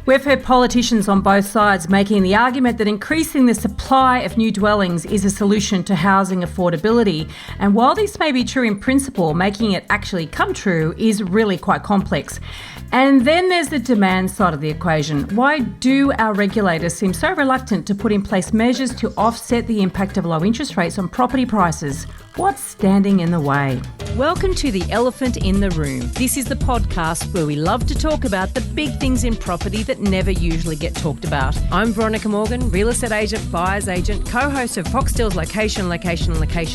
We've heard politicians on both sides making the argument that increasing the supply of new dwellings is a solution to housing affordability. And while this may be true in principle, making it actually come true is really quite complex. And then there's the demand side of the equation. Why do our regulators seem so reluctant to put in place measures to offset the impact of low interest rates on property prices? What's standing in the way? Welcome to The Elephant in the Room. This is the podcast where we love to talk about the big things in property that never usually get talked about. I'm Veronica Morgan, real estate agent, buyer's agent, co-host of Foxtel's Location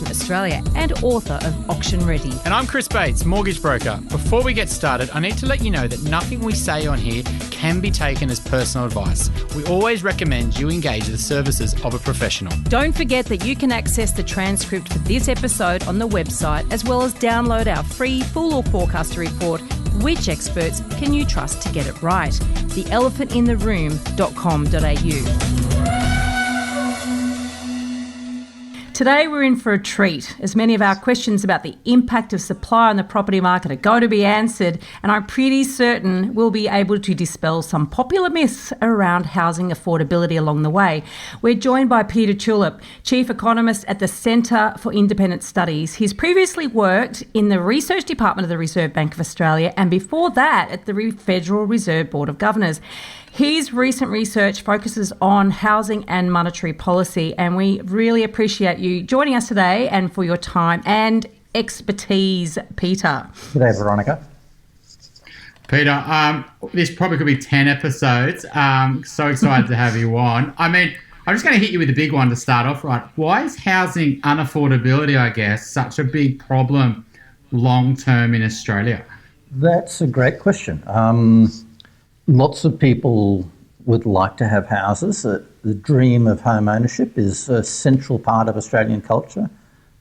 Australia, and author of Auction Ready. And I'm Chris Bates, mortgage broker. Before we get started, I need to let you know that nothing we say on here can be taken as personal advice. We always recommend you engage the services of a professional. Don't forget that you can access the transcript for this episode on the website, as well as download our free Fool or Forecaster report, Which Experts Can You Trust to Get It Right? theelephantintheroom.com.au. Today we're in for a treat, as many of our questions about the impact of supply on the property market are going to be answered, and I'm pretty certain we'll be able to dispel some popular myths around housing affordability along the way. We're joined by Peter Tulip, Chief Economist at the Centre for Independent Studies. He's previously worked in the Research Department of the Reserve Bank of Australia, and before that at the Federal Reserve Board of Governors. His recent research focuses on housing and monetary policy, and we really appreciate you joining us today and for your time and expertise, Peter. G'day, Veronica. Peter, this probably could be 10 episodes. So excited to have you on. I mean, I'm just going to hit you with a big one to start off, right? Why is housing unaffordability, I guess, such a big problem long-term in Australia? That's a great question. Lots of people would like to have houses. The dream of home ownership is a central part of Australian culture,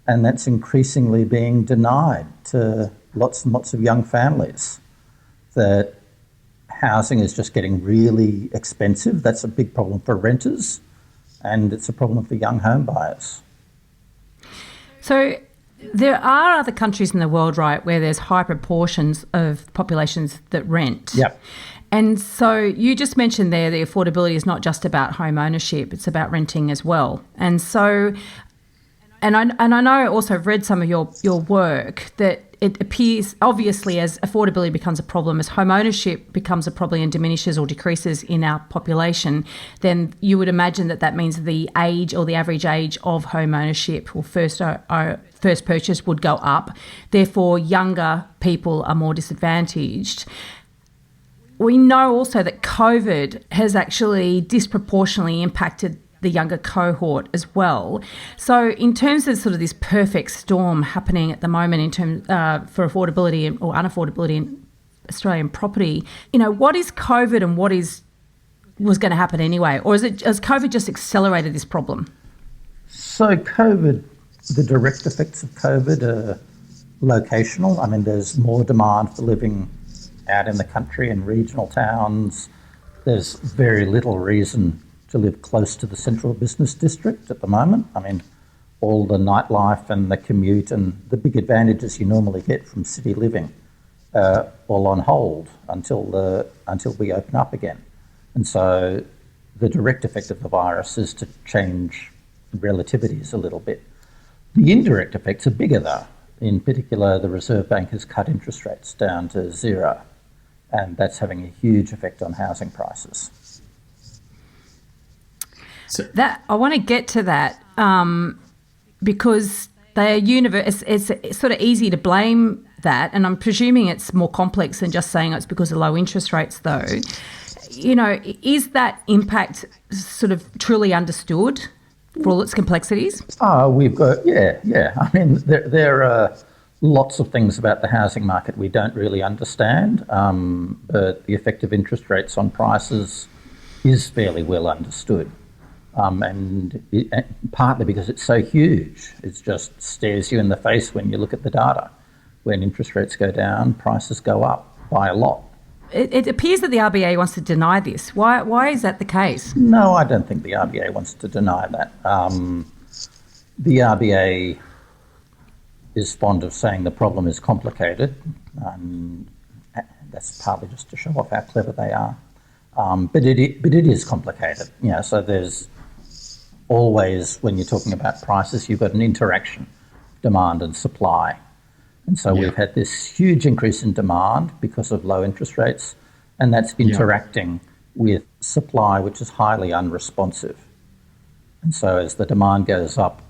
and that's increasingly being denied to lots and lots of young families. That housing is just getting really expensive. That's a big problem for renters, and it's a problem for young home buyers. So there are other countries in the world, right, where there's high proportions of populations that rent. Yep. And so you just mentioned there the affordability is not just about home ownership, it's about renting as well. And so, and I know I also read some of your work that it appears obviously as affordability becomes a problem, as home ownership becomes a problem and diminishes or decreases in our population, then you would imagine that means the age or the average age of home ownership or first purchase would go up. Therefore, younger people are more disadvantaged. We know also that COVID has actually disproportionately impacted the younger cohort as well. So in terms of sort of this perfect storm happening at the moment in terms for affordability or unaffordability in Australian property, what is COVID and what was going to happen anyway? Or has COVID just accelerated this problem? So COVID, the direct effects of COVID are locational. I mean, there's more demand for living out in the country in regional towns. There's very little reason to live close to the central business district at the moment. I mean, all the nightlife and the commute and the big advantages you normally get from city living are all on hold until we open up again. And so the direct effect of the virus is to change relativities a little bit. The indirect effects are bigger though. In particular, the Reserve Bank has cut interest rates down to zero, and that's having a huge effect on housing prices. So that I want to get to that because they're it's sort of easy to blame that, and I'm presuming it's more complex than just saying it's because of low interest rates though. Is that impact sort of truly understood for all its complexities? We've got, yeah. I mean, there are lots of things about the housing market we don't really understand, but the effect of interest rates on prices is fairly well understood. And partly because it's so huge, it just stares you in the face when you look at the data. When interest rates go down, prices go up by a lot. It appears that the RBA wants to deny this. Why is that the case? No, I don't think the RBA wants to deny that. The RBA is fond of saying the problem is complicated. That's partly just to show off how clever they are. But it is complicated. So there's always, when you're talking about prices, you've got an interaction, demand and supply. And so we've had this huge increase in demand because of low interest rates, and that's interacting with supply, which is highly unresponsive. And so as the demand goes up,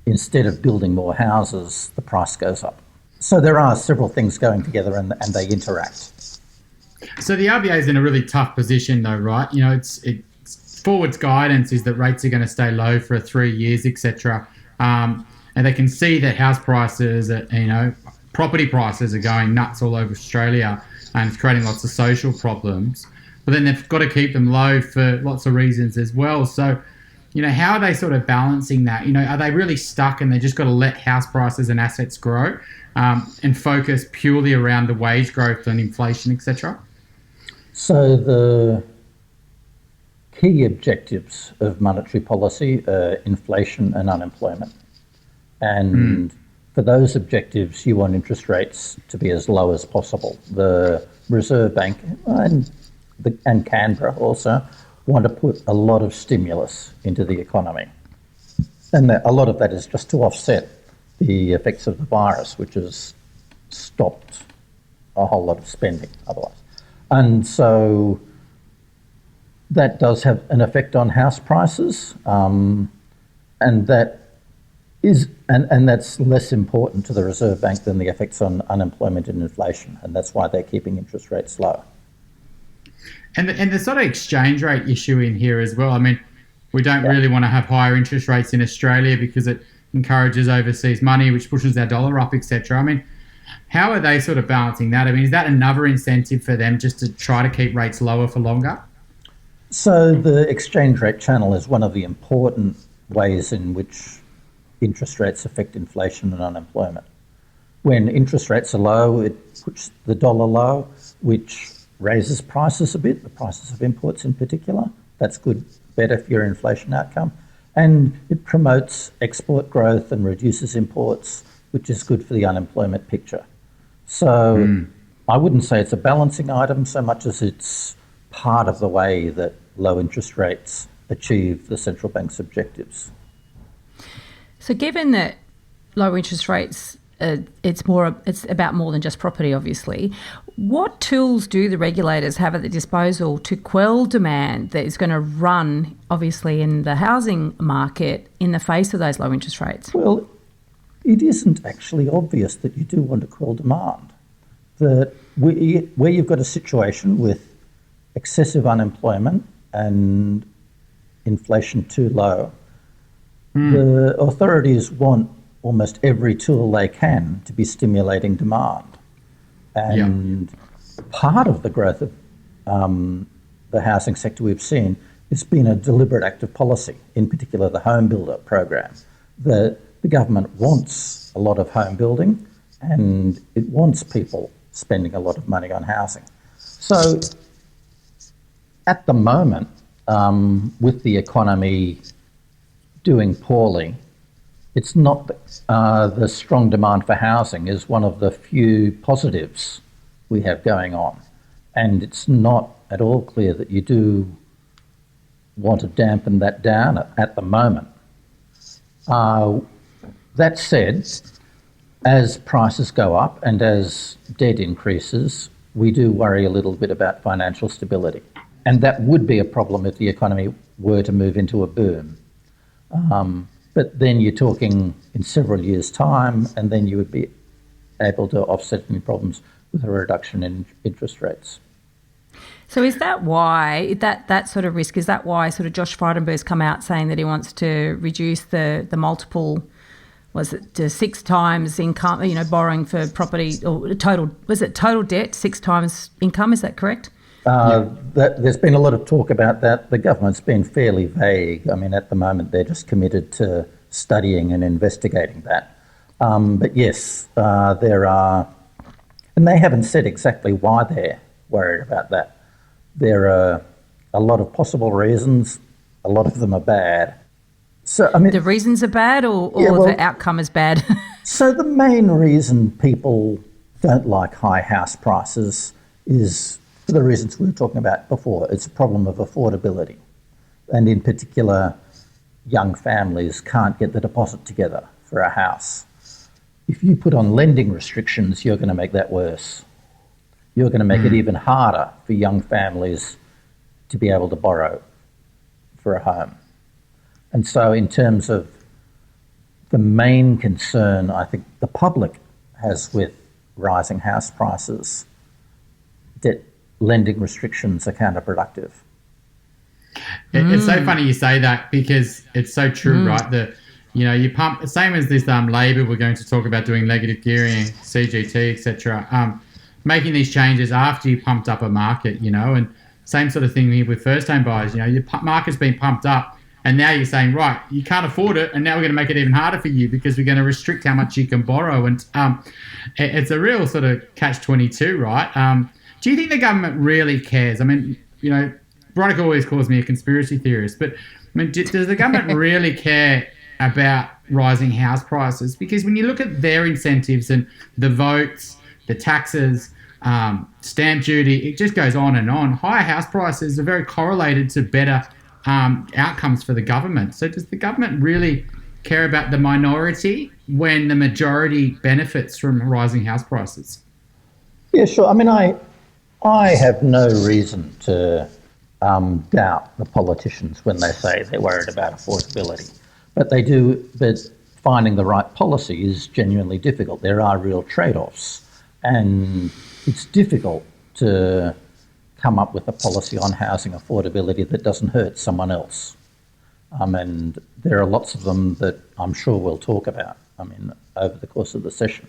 instead of building more houses, the price goes up. So there are several things going together and they interact. So the RBA is in a really tough position though, right? It's forwards guidance is that rates are going to stay low for 3 years, etc. And they can see that house prices, property prices are going nuts all over Australia, and it's creating lots of social problems. But then they've got to keep them low for lots of reasons as well. So, how are they sort of balancing that? Are they really stuck and they just got to let house prices and assets grow and focus purely around the wage growth and inflation, etc.? So the key objectives of monetary policy are inflation and unemployment. And for those objectives, you want interest rates to be as low as possible. The Reserve Bank and Canberra also want to put a lot of stimulus into the economy. And a lot of that is just to offset the effects of the virus, which has stopped a whole lot of spending otherwise. And so that does have an effect on house prices, and that is, and that's less important to the Reserve Bank than the effects on unemployment and inflation, and that's why they're keeping interest rates low. And the sort of exchange rate issue in here as well. I mean, we don't really want to have higher interest rates in Australia because it encourages overseas money, which pushes our dollar up, etc. I mean, how are they sort of balancing that? I mean, is that another incentive for them just to try to keep rates lower for longer? So the exchange rate channel is one of the important ways in which interest rates affect inflation and unemployment. When interest rates are low, it puts the dollar low, which raises prices a bit, the prices of imports in particular. That's good, better for your inflation outcome. And it promotes export growth and reduces imports, which is good for the unemployment picture. So I wouldn't say it's a balancing item so much as it's part of the way that low interest rates achieve the central bank's objectives. So given that low interest rates, it's about more than just property, obviously, what tools do the regulators have at their disposal to quell demand that is going to run, obviously, in the housing market in the face of those low interest rates? Well, it isn't actually obvious that you do want to quell demand. That where you've got a situation with excessive unemployment and inflation too low, the authorities want almost every tool they can to be stimulating demand. And part of the growth of the housing sector we've seen has been a deliberate act of policy, in particular the home builder program. The government wants a lot of home building and it wants people spending a lot of money on housing. So at the moment, with the economy doing poorly, it's not the strong demand for housing is one of the few positives we have going on. And it's not at all clear that you do want to dampen that down at the moment. That said, as prices go up and as debt increases, we do worry a little bit about financial stability. And that would be a problem if the economy were to move into a boom. But then you're talking in several years' time, and then you would be able to offset any problems with a reduction in interest rates. So is that why, that sort of risk, is that why sort of Josh Frydenberg's come out saying that he wants to reduce the multiple, was it to 6 times income, borrowing for property, or total debt, 6 times income, is that correct? There's been a lot of talk about that. The government's been fairly vague. I mean, at the moment, they're just committed to studying and investigating that. But yes, there are, and they haven't said exactly why they're worried about that. There are a lot of possible reasons. A lot of them are bad. So, I mean, the reasons are bad, or the outcome is bad? So the main reason people don't like high house prices is for the reasons we were talking about before. It's a problem of affordability. And in particular, young families can't get the deposit together for a house. If you put on lending restrictions, you're going to make that worse. You're going to make it even harder for young families to be able to borrow for a home. And so in terms of the main concern I think the public has with rising house prices, that lending restrictions are counterproductive. It's so funny you say that, because it's so true, right? You pump, same as this Labor, we're going to talk about doing negative gearing, CGT, etc. Making these changes after you pumped up a market, and same sort of thing here with first home buyers. Your market's been pumped up, and now you're saying, right, you can't afford it, and now we're going to make it even harder for you because we're going to restrict how much you can borrow. And it's a real sort of catch-22, right? Do you think the government really cares? I mean, Veronica always calls me a conspiracy theorist, but I mean, does the government really care about rising house prices? Because when you look at their incentives and the votes, the taxes, stamp duty, it just goes on and on. Higher house prices are very correlated to better outcomes for the government. So does the government really care about the minority when the majority benefits from rising house prices? Yeah, sure. I mean, I have no reason to doubt the politicians when they say they're worried about affordability. But they do, but finding the right policy is genuinely difficult. There are real trade-offs, and it's difficult to come up with a policy on housing affordability that doesn't hurt someone else. And there are lots of them that I'm sure we'll talk about, over the course of the session.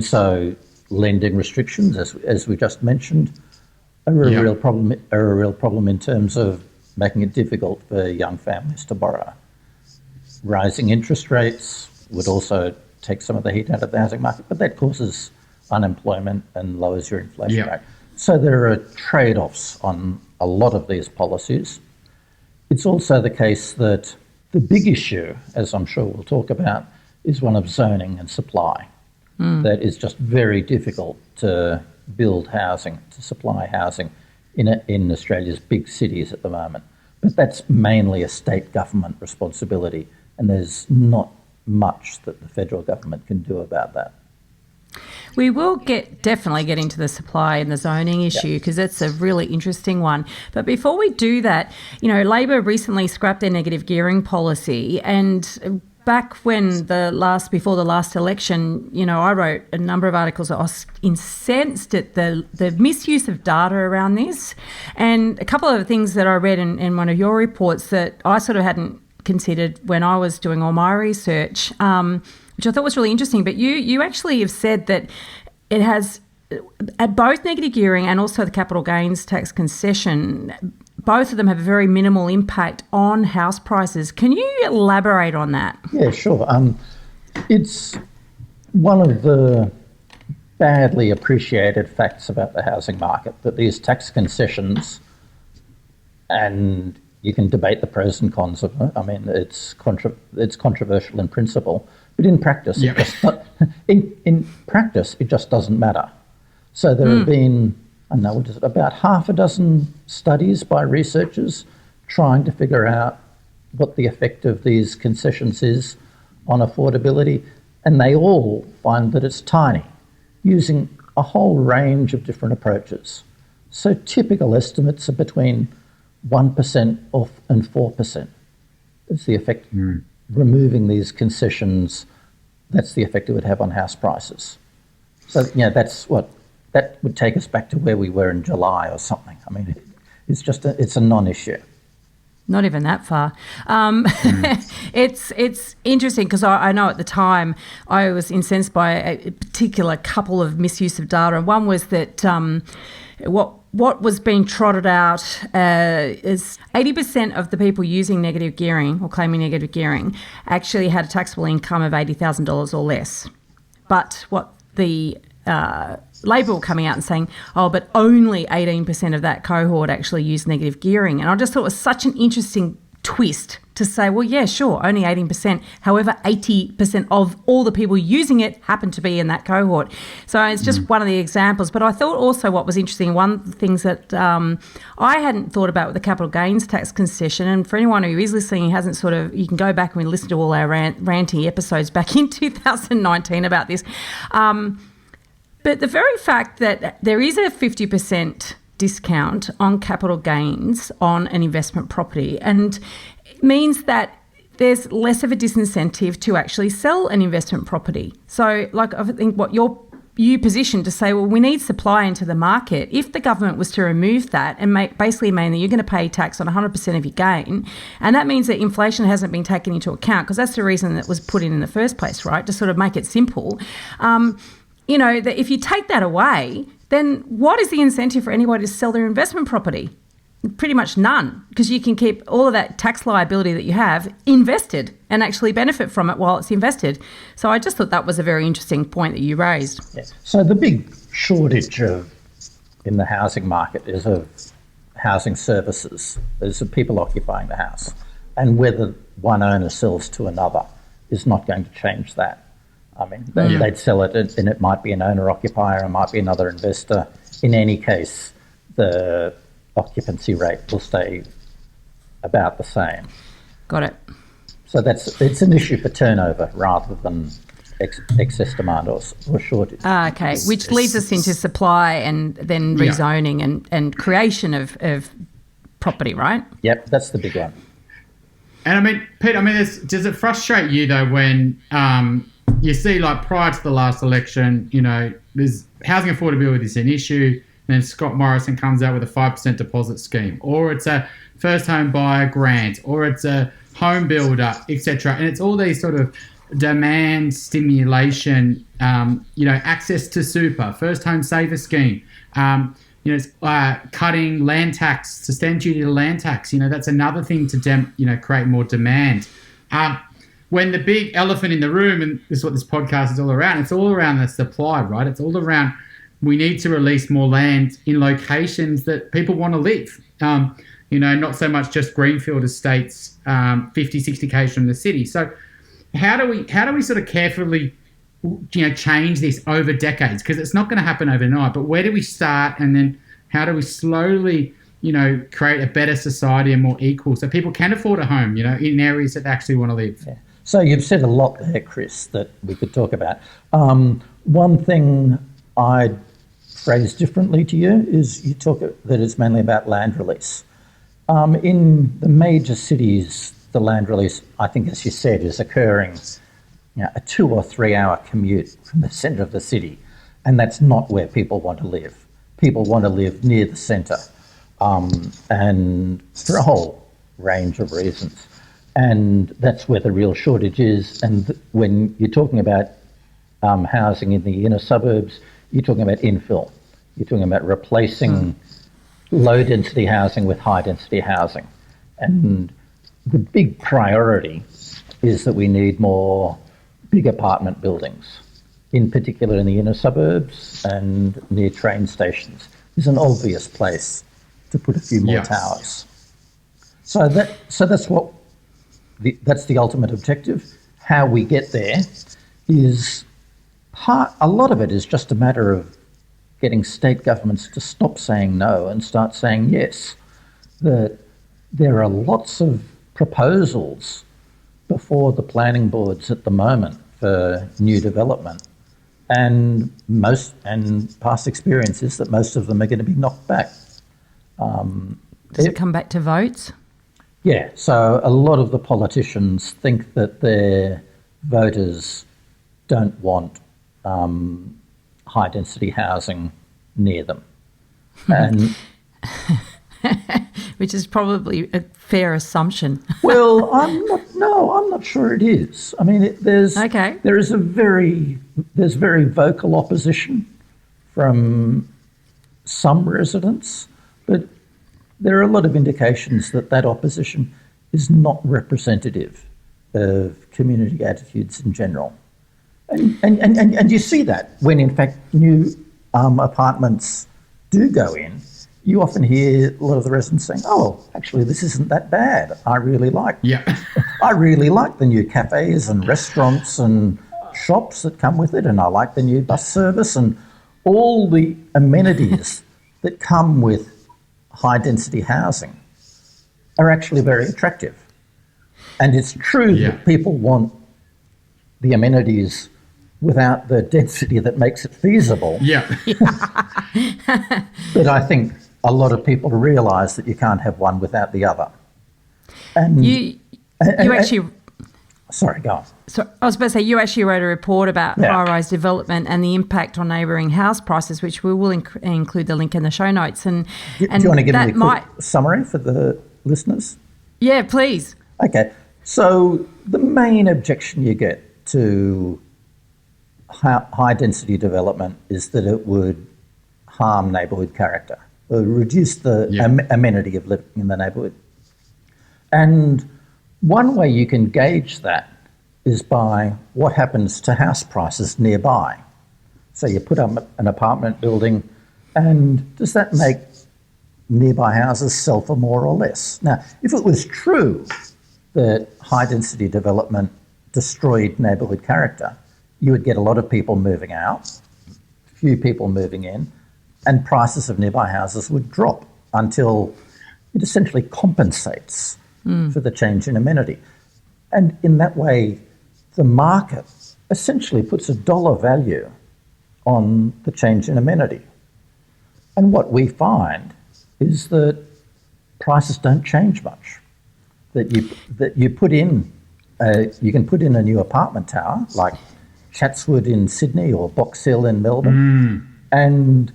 So lending restrictions, as we just mentioned, are a real problem in terms of making it difficult for young families to borrow. Rising interest rates would also take some of the heat out of the housing market, but that causes unemployment and lowers your inflation rate. So there are trade-offs on a lot of these policies. It's also the case that the big issue, as I'm sure we'll talk about, is one of zoning and supply. That is just very difficult to build housing, to supply housing in Australia's big cities at the moment. But that's mainly a state government responsibility, and there's not much that the federal government can do about that. We will definitely get into the supply and the zoning issue, because it's a really interesting one. But before we do that, Labor recently scrapped their negative gearing policy, and back when before the last election, I wrote a number of articles that I was incensed at the misuse of data around this. And a couple of things that I read in one of your reports that I sort of hadn't considered when I was doing all my research, which I thought was really interesting. But you actually have said that it has, at both negative gearing and also the capital gains tax concession, both of them have a very minimal impact on house prices. Can you elaborate on that? Yeah, sure. It's one of the badly appreciated facts about the housing market that these tax concessions, and you can debate the pros and cons of it. I mean, it's controversial in principle, but in practice, in practice, it just doesn't matter. So there have been, about half a dozen studies by researchers trying to figure out what the effect of these concessions is on affordability, and they all find that it's tiny, using a whole range of different approaches. So typical estimates are between 1% off and 4%. That's the effect. Removing these concessions, that's the effect it would have on house prices. So that would take us back to where we were in July or something. I mean, it's a non-issue. Not even that far. It's interesting because I know at the time I was incensed by a particular couple of misuse of data. And one was that what was being trotted out is 80% of the people using negative gearing or claiming negative gearing actually had a taxable income of $80,000 or less. But what the Labor were coming out and saying, but only 18% of that cohort actually used negative gearing. And I just thought it was such an interesting twist to say, well, yeah, sure, only 18%. However, 80% of all the people using it happen to be in that cohort. So it's just one of the examples. But I thought also what was interesting, one of the things that I hadn't thought about with the capital gains tax concession, and for anyone who is listening, hasn't sort of, you can go back and listen to all our ranting episodes back in 2019 about this. But the very fact that there is a 50% discount on capital gains on an investment property, and means that there's less of a disincentive to actually sell an investment property. So, like, I think what you positioned to say, well, we need supply into the market. If the government was to remove that and basically mean that you're going to pay tax on 100% of your gain, and that means that inflation hasn't been taken into account, because that's the reason that was put in the first place, right, to sort of make it simple. That if you take that away, then what is the incentive for anybody to sell their investment property? Pretty much none, because you can keep all of that tax liability that you have invested and actually benefit from it while it's invested. So I just thought that was a very interesting point that you raised. Yeah. So the big shortage in the housing market is of housing services. There's of people occupying the house. And whether one owner sells to another is not going to change that. I mean, they'd sell it and it might be an owner-occupier, it might be another investor. In any case, the occupancy rate will stay about the same. Got it. So it's an issue for turnover rather than excess demand or shortage. Okay, which leads us into supply and then rezoning and creation of property, right? Yep, that's the big one. And I mean, Pete, does it frustrate you though when you see, like, prior to the last election, there's housing affordability is an issue, and then Scott Morrison comes out with a 5% deposit scheme, or it's a first home buyer grant, or it's a home builder, etc. And it's all these sort of demand stimulation, access to super, first home saver scheme, cutting land tax, to stamp duty to land tax. That's another thing to create more demand. When the big elephant in the room, and this is what this podcast is all around, it's all around the supply, right? It's all around, we need to release more land in locations that people want to live. Not so much just greenfield estates, 50, 60 k's from the city. So how do we sort of carefully, change this over decades? Because it's not going to happen overnight, but where do we start, and then how do we slowly, create a better society and more equal so people can afford a home, in areas that they actually want to live? Yeah. So you've said a lot there, Chris, that we could talk about. One thing I'd phrase differently to you is you talk that it's mainly about land release. In the major cities, the land release, I think, as you said, is occurring a 2 or 3 hour commute from the centre of the city, and that's not where people want to live. People want to live near the centre, and for a whole range of reasons. And that's where the real shortage is. And when you're talking about housing in the inner suburbs, you're talking about infill. You're talking about replacing low-density housing with high-density housing. And the big priority is that we need more big apartment buildings, in particular in the inner suburbs and near train stations. Is an obvious place to put a few more towers. So that's what that's the ultimate objective. How we get there is a lot of it is just a matter of getting state governments to stop saying no and start saying yes. That there are lots of proposals before the planning boards at the moment for new development, and past experience is that most of them are going to be knocked back. Does it come back to votes? Yeah, so a lot of the politicians think that their voters don't want high-density housing near them. And which is probably a fair assumption. Well, I'm not sure it is. I mean, there's very vocal opposition from some residents, but there are a lot of indications that opposition is not representative of community attitudes in general. And you see that when, in fact, new apartments do go in, you often hear a lot of the residents saying, "Oh, actually, this isn't that bad. I really like the new cafes and restaurants and shops that come with it, and I like the new bus service and all the amenities that come with high-density housing are actually very attractive." And it's true that people want the amenities without the density that makes it feasible. But I think a lot of people realise that you can't have one without the other. And sorry, go on. So I was about to say, you actually wrote a report about high-rise development and the impact on neighbouring house prices, which we will include the link in the show notes. And do you want to give me a quick summary for the listeners? Yeah, please. Okay. So the main objection you get to high-density development is that it would harm neighbourhood character, or reduce the amenity of living in the neighbourhood. And one way you can gauge that is by what happens to house prices nearby. So you put up an apartment building, and does that make nearby houses sell for more or less? Now, if it was true that high-density development destroyed neighbourhood character, you would get a lot of people moving out, few people moving in, and prices of nearby houses would drop until it essentially compensates for the change in amenity. And in that way, the market essentially puts a dollar value on the change in amenity. And what we find is that prices don't change much. That you put in, you can put in a new apartment tower like Chatswood in Sydney or Box Hill in Melbourne, and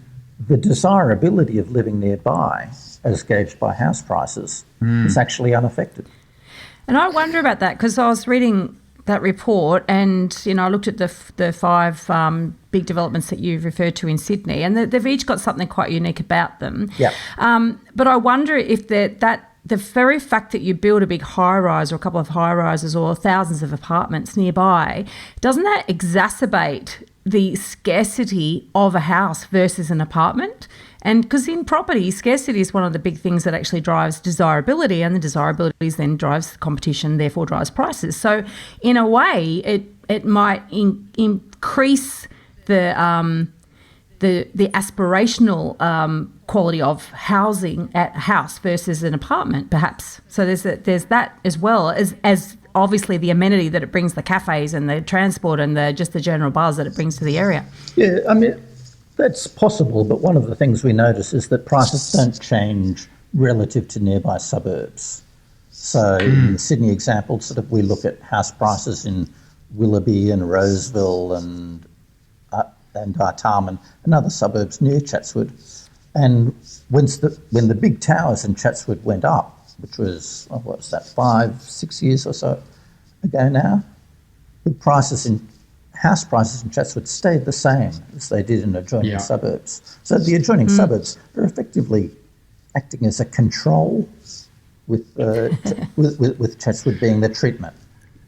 the desirability of living nearby, as gauged by house prices, is actually unaffected. And I wonder about that, because I was reading that report, and I looked at the five big developments that you've referred to in Sydney, and they've each got something quite unique about them. Yeah. But I wonder if the very fact that you build a big high-rise or a couple of high-rises or thousands of apartments nearby, doesn't that exacerbate the scarcity of a house versus an apartment? And because in property, scarcity is one of the big things that actually drives desirability, and the desirability then drives competition, therefore drives prices. So in a way, it might increase the aspirational quality of housing at a house versus an apartment, perhaps. So there's that as well as obviously the amenity that it brings, the cafes and the transport and just the general buzz that it brings to the area. Yeah, I mean, that's possible, but one of the things we notice is that prices don't change relative to nearby suburbs. So in the Sydney example, we look at house prices in Willoughby and Roseville and Artarmon and other suburbs near Chatswood. And when the big towers in Chatswood went up, which was, 5-6 years or so ago now, the house prices in Chatswood stayed the same as they did in adjoining suburbs. So the adjoining suburbs are effectively acting as a control, with Chatswood being the treatment.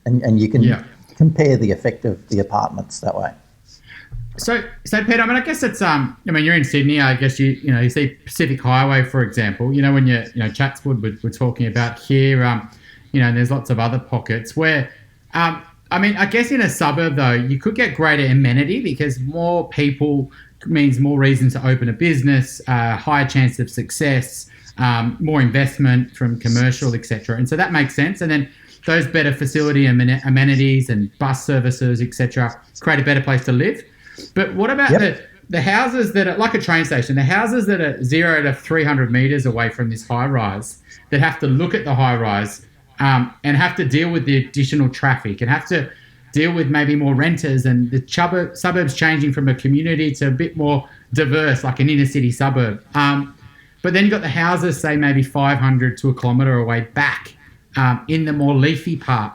And you can compare the effect of the apartments that way. So Peter, I mean, I guess it's you're in Sydney. I guess you see Pacific Highway, for example. When Chatswood we're talking about here. And there's lots of other pockets where, I guess in a suburb though, you could get greater amenity because more people means more reason to open a business, higher chance of success, more investment from commercial, etc. And so that makes sense. And then those better facility amenities and bus services, etc., create a better place to live. But what about the houses that are like a train station, the houses that are 0 to 300 metres away from this high rise, that have to look at the high rise and have to deal with the additional traffic and have to deal with maybe more renters and the suburbs changing from a community to a bit more diverse, like an inner city suburb. But then you've got the houses, say maybe 500 to a kilometre away back in the more leafy part.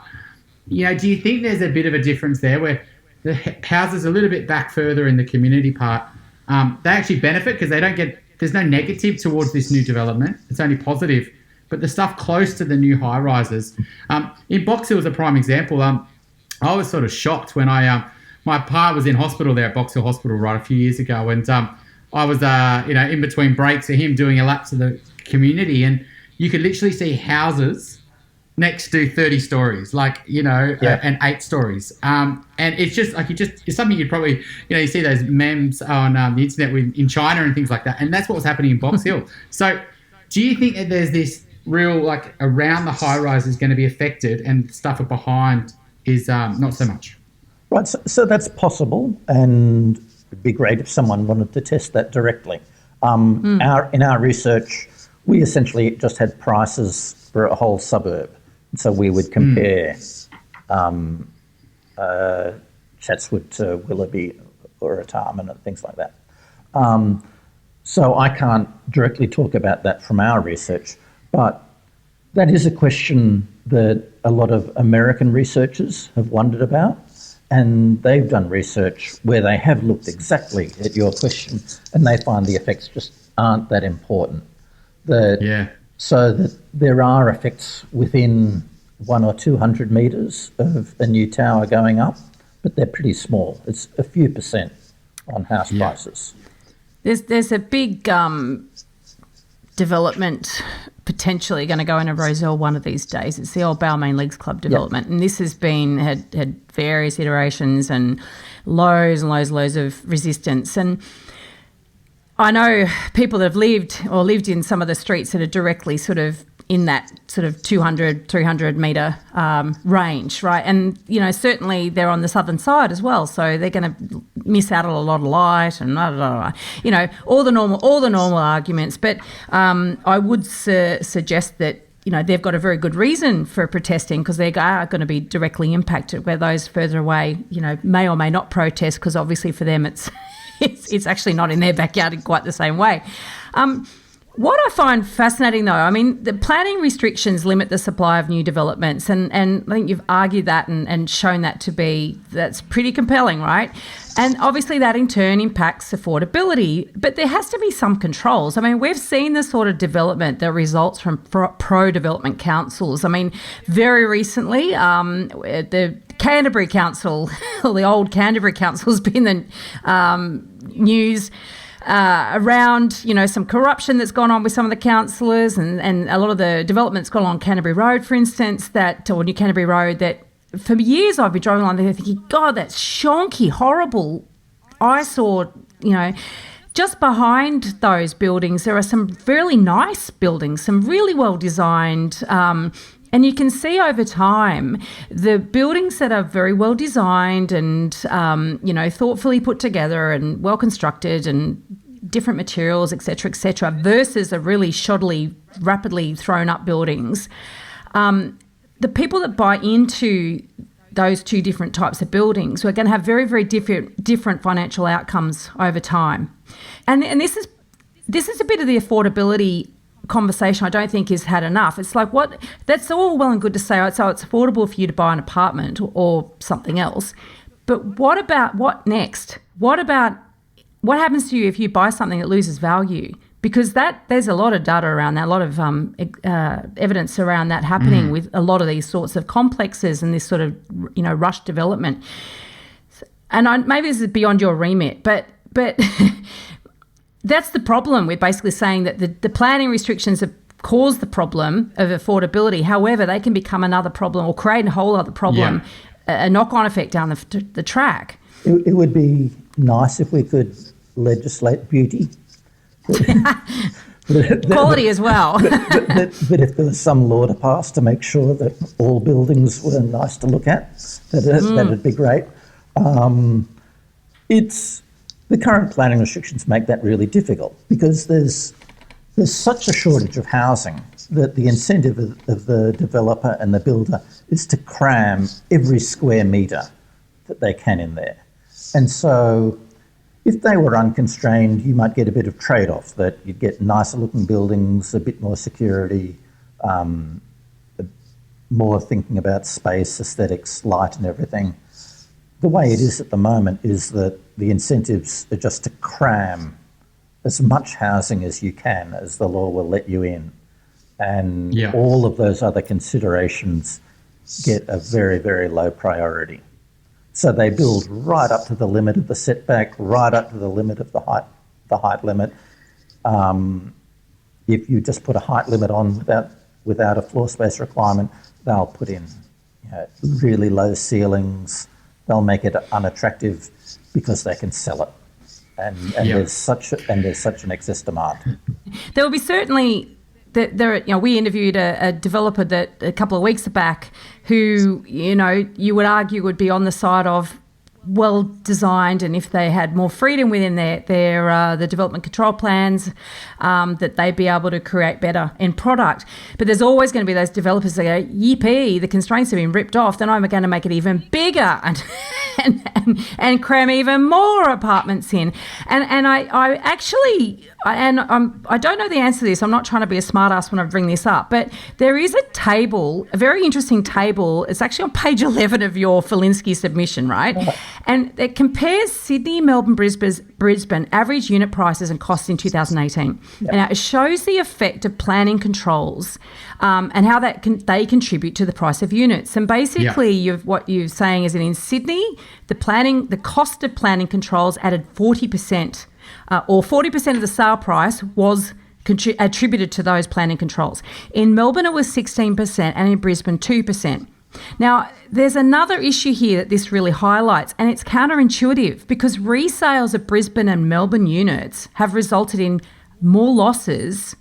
Do you think there's a bit of a difference there where the houses a little bit back further in the community part, they actually benefit because there's no negative towards this new development. It's only positive. But the stuff close to the new high rises, in Box Hill is a prime example. I was sort of shocked when my pa was in hospital there at Box Hill Hospital a few years ago, and I was, in between breaks of him doing a lap to the community, and you could literally see houses next to 30 stories, and 8 stories. And it's just like, it's something you'd probably, you see those memes on the internet in China and things like that. And that's what was happening in Box Hill. So do you think that there's this real, around the high rise is going to be affected and stuff behind is not so much? Right, so that's possible, and it'd be great if someone wanted to test that directly. In our research, we essentially just had prices for a whole suburb. So we would compare Chatswood to Willoughby or Artarmon and things like that. So I can't directly talk about that from our research, but that is a question that a lot of American researchers have wondered about, and they've done research where they have looked exactly at your question, and they find the effects just aren't that important. So that there are effects within 100 or 200 metres of a new tower going up, but they're pretty small. It's a few percent on house prices. There's a big development potentially going to go into Roselle one of these days. It's the old Balmain Leagues Club development, and this has had various iterations and loads of resistance. And I know people that have lived in some of the streets that are directly sort of in that sort of 200, 300 metre range, right? And, certainly they're on the southern side as well, so they're going to miss out on a lot of light and all the normal arguments. But I would suggest that, they've got a very good reason for protesting, because they are going to be directly impacted, where those further away, may or may not protest, because obviously for them it's actually not in their backyard in quite the same way. What I find fascinating, though, the planning restrictions limit the supply of new developments, and I think you've argued that and shown that's pretty compelling, right? And obviously that in turn impacts affordability, but there has to be some controls. We've seen the sort of development that results from pro-development councils. Very recently, the Canterbury Council, or the old Canterbury Council, has been in the news around, some corruption that's gone on with some of the councillors, and a lot of the developments gone on Canterbury Road, for instance, or New Canterbury Road, that for years I've been driving along there thinking, God, that's shonky, horrible eyesore, Just behind those buildings, there are some fairly nice buildings, some really well designed, and you can see over time the buildings that are very well designed and, thoughtfully put together and well constructed and different materials, et cetera, versus a really shoddily, rapidly thrown up buildings. The people that buy into those two different types of buildings are going to have very, very different financial outcomes over time. And this is a bit of the affordability conversation I don't think is had enough. It's like, that's all well and good to say, so it's affordable for you to buy an apartment or something else. But what next? What happens to you if you buy something that loses value? Because there's a lot of data around that, a lot of evidence around that happening with a lot of these sorts of complexes and this sort of, rushed development. And maybe this is beyond your remit, but that's the problem with basically saying that the planning restrictions have caused the problem of affordability. However, they can become another problem or create a whole other problem, a knock-on effect down the track. It would be nice if we could legislate beauty. Quality as well. but if there was some law to pass to make sure that all buildings were nice to look at, that'd be great. The current planning restrictions make that really difficult, because there's such a shortage of housing that the incentive of the developer and the builder is to cram every square metre that they can in there. And so if they were unconstrained, you might get a bit of trade-off, that you'd get nicer looking buildings, a bit more security, more thinking about space, aesthetics, light and everything. The way it is at the moment is that the incentives are just to cram as much housing as you can, as the law will let you in. And all of those other considerations get a very, very low priority. So they build right up to the limit of the setback, right up to the limit of the height the height limit. If you just put a height limit on without a floor space requirement, they'll put in really low ceilings. They'll make it unattractive because they can sell it, and there's such an excess demand. There will be certainly. We interviewed a developer that a couple of weeks back who, you would argue would be on the side of well designed, and if they had more freedom within the development control plans, that they'd be able to create better end product. But there's always going to be those developers that go, yippee, the constraints have been ripped off, then I'm going to make it even bigger and cram even more apartments in. And I don't know the answer to this. I'm not trying to be a smart ass when I bring this up, but there is a table, a very interesting table. It's actually on page 11 of your Falinski submission, right? And it compares Sydney, Melbourne, Brisbane average unit prices and costs in 2018. Yep. And it shows the effect of planning controls and how they contribute to the price of units. And basically, what you're saying is that in Sydney, the cost of planning controls added 40%, or 40% of the sale price was attributed to those planning controls. In Melbourne, it was 16%, and in Brisbane, 2%. Now, there's another issue here that this really highlights, and it's counterintuitive because resales of Brisbane and Melbourne units have resulted in more losses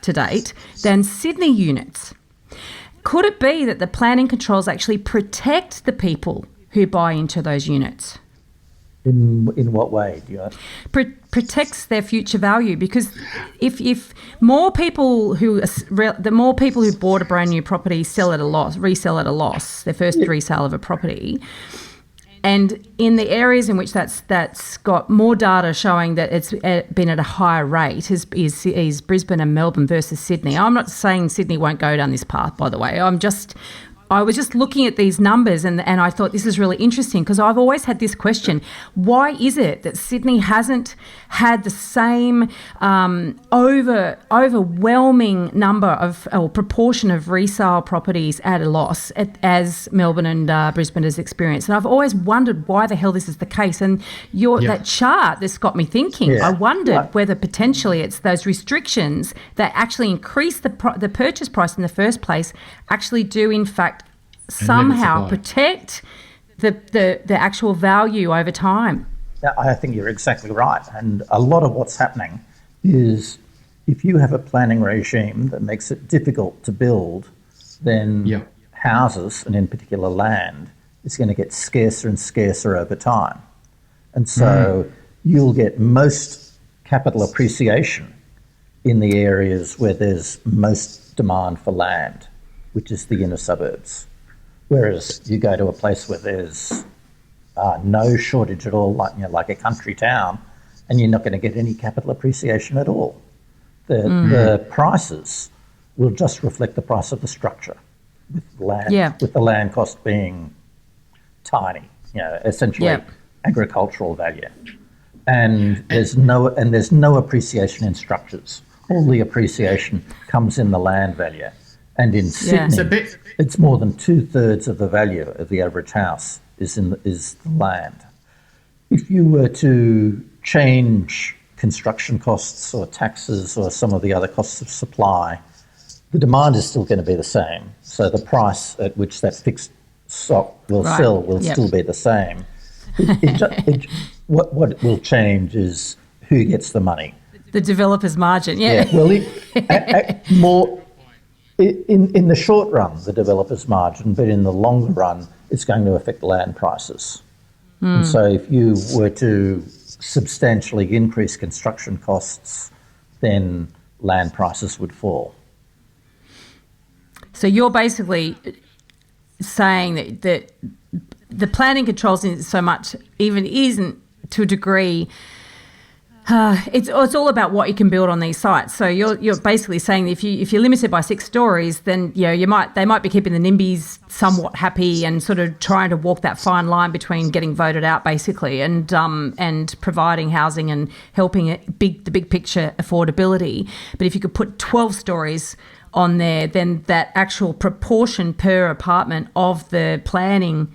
to date than Sydney units. Could it be that the planning controls actually protect the people who buy into those units? In what way? Do you protects their future value, because if more people the more people who bought a brand new property resell at a loss, their first resale of a property, and in the areas in which that's got more data showing that it's been at a higher rate is Brisbane and Melbourne versus Sydney. I'm not saying Sydney won't go down this path, by the way. I was just looking at these numbers and I thought this is really interesting because I've always had this question. Why is it that Sydney hasn't had the same overwhelming number or proportion of resale properties at a loss as Melbourne and Brisbane has experienced? And I've always wondered why the hell this is the case. And that chart, this got me thinking. Yeah. I wondered whether potentially it's those restrictions that actually increase the purchase price in the first place actually do in fact somehow protect the actual value over time. Yeah, I think you're exactly right. And a lot of what's happening is if you have a planning regime that makes it difficult to build, then houses, and in particular land, is going to get scarcer and scarcer over time. And so you'll get most capital appreciation in the areas where there's most demand for land, which is the inner suburbs. Whereas you go to a place where there's no shortage at all, like a country town, and you're not going to get any capital appreciation at all. The prices will just reflect the price of the structure, with the land cost being tiny, essentially agricultural value, and there's no appreciation in structures. All the appreciation comes in the land value. And in Sydney, it's more than 2/3 of the value of the average house is the land. If you were to change construction costs or taxes or some of the other costs of supply, the demand is still going to be the same. So the price at which that fixed stock will sell will still be the same. What will change is who gets the money. The developer's margin, more. In the short run, the developer's margin, but in the longer run, it's going to affect land prices. And so if you were to substantially increase construction costs, then land prices would fall. So you're basically saying that the planning controls isn't so much, even isn't to a degree, it's all about what you can build on these sites. So you're basically saying that if you're limited by 6 stories, then they might be keeping the NIMBYs somewhat happy and sort of trying to walk that fine line between getting voted out basically and providing housing and helping the big picture affordability. But if you could put 12 stories on there, then that actual proportion per apartment of the planning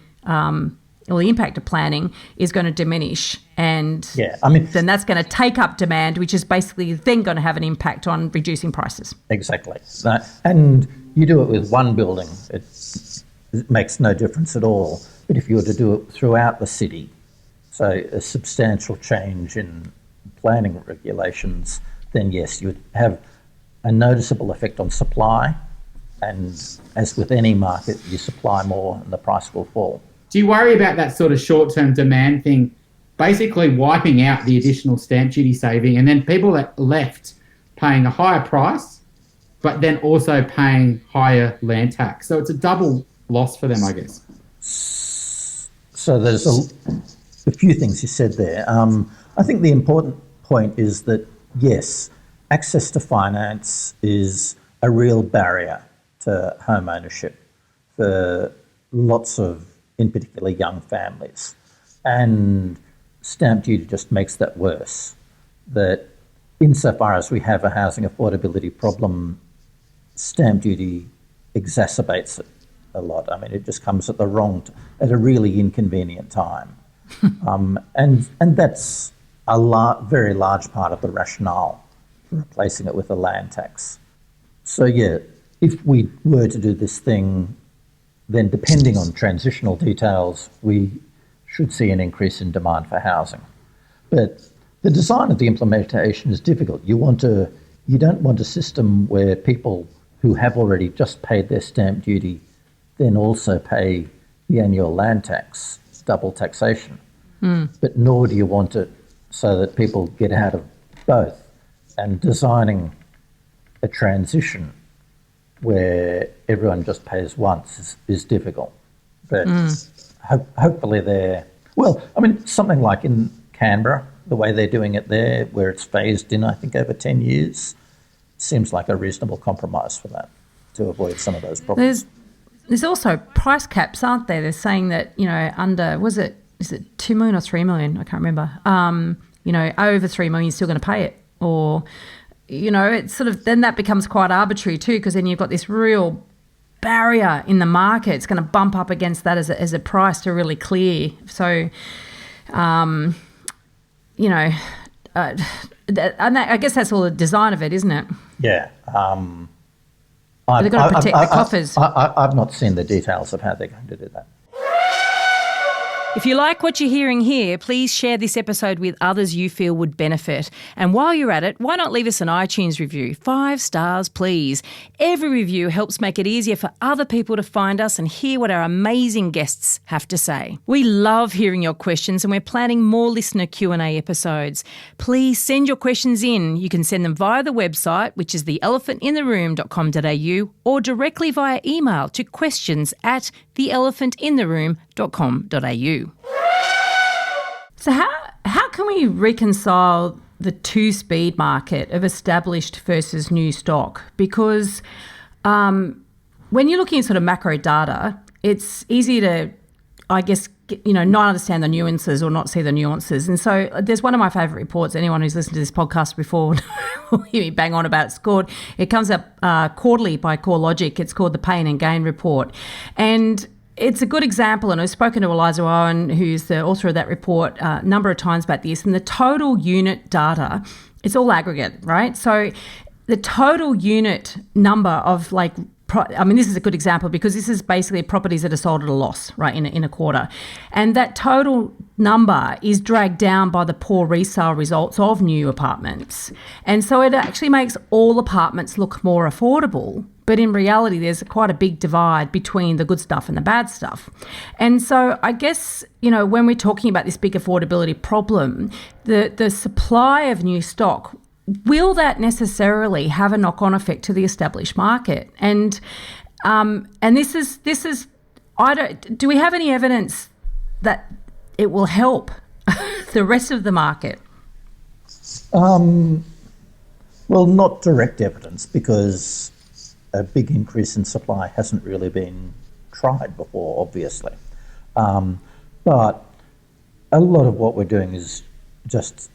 or the impact of planning is going to diminish, and then that's going to take up demand, which is basically then going to have an impact on reducing prices. Exactly. And you do it with one building, it makes no difference at all. But if you were to do it throughout the city, so a substantial change in planning regulations, then yes, you would have a noticeable effect on supply. And as with any market, you supply more and the price will fall. Do you worry about that sort of short-term demand thing basically wiping out the additional stamp duty saving, and then people that left paying a higher price, but then also paying higher land tax? So it's a double loss for them, I guess. So there's a few things you said there. I think the important point is that, yes, access to finance is a real barrier to home ownership for lots of, in particular, young families. And stamp duty just makes that worse. That insofar as we have a housing affordability problem, stamp duty exacerbates it a lot. I mean, it just comes at at a really inconvenient time. And that's a very large part of the rationale for replacing it with a land tax. So yeah, if we were to do this thing, then depending on transitional details, we should see an increase in demand for housing. But the design of the implementation is difficult. You don't want a system where people who have already just paid their stamp duty then also pay the annual land tax, double taxation. But nor do you want it so that people get out of both. And designing a transition where everyone just pays once is difficult. But hopefully something like in Canberra, the way they're doing it there, where it's phased in, I think, over 10 years, seems like a reasonable compromise for that, to avoid some of those problems. There's also price caps, aren't there? They're saying that, is it 2 million or 3 million? I can't remember. Over 3 million, you're still going to pay it. Or, it's sort of, then that becomes quite arbitrary too, because then you've got this real barrier in the market. It's going to bump up against that as a price to really clear. So, and I guess that's all the design of it, isn't it? Yeah. They've got to protect the coffers. I've not seen the details of how they're going to do that. If you like what you're hearing here, please share this episode with others you feel would benefit. And while you're at it, why not leave us an iTunes review? 5 stars, please. Every review helps make it easier for other people to find us and hear what our amazing guests have to say. We love hearing your questions, and we're planning more listener Q&A episodes. Please send your questions in. You can send them via the website, which is theelephantintheroom.com.au, or directly via email to questions@theelephantintheroom.com.au. So how can we reconcile the two-speed market of established versus new stock? Because when you're looking at sort of macro data, it's easy to, I guess, not understand the nuances or not see the nuances. And so there's one of my favourite reports. Anyone who's listened to this podcast before will hear me bang on about it comes up quarterly by CoreLogic. It's called the Pain and Gain Report. And it's a good example, and I've spoken to Eliza Owen, who's the author of that report, a number of times about this. And the total unit data, it's all aggregate, right? So the total unit number of this is a good example because this is basically properties that are sold at a loss, right, in a quarter. And that total number is dragged down by the poor resale results of new apartments. And so it actually makes all apartments look more affordable. But in reality, there's quite a big divide between the good stuff and the bad stuff. And so I guess, when we're talking about this big affordability problem, the supply of new stock, will that necessarily have a knock-on effect to the established market? And this is do we have any evidence that it will help the rest of the market? Well, not direct evidence, because a big increase in supply hasn't really been tried before, obviously. But a lot of what we're doing is just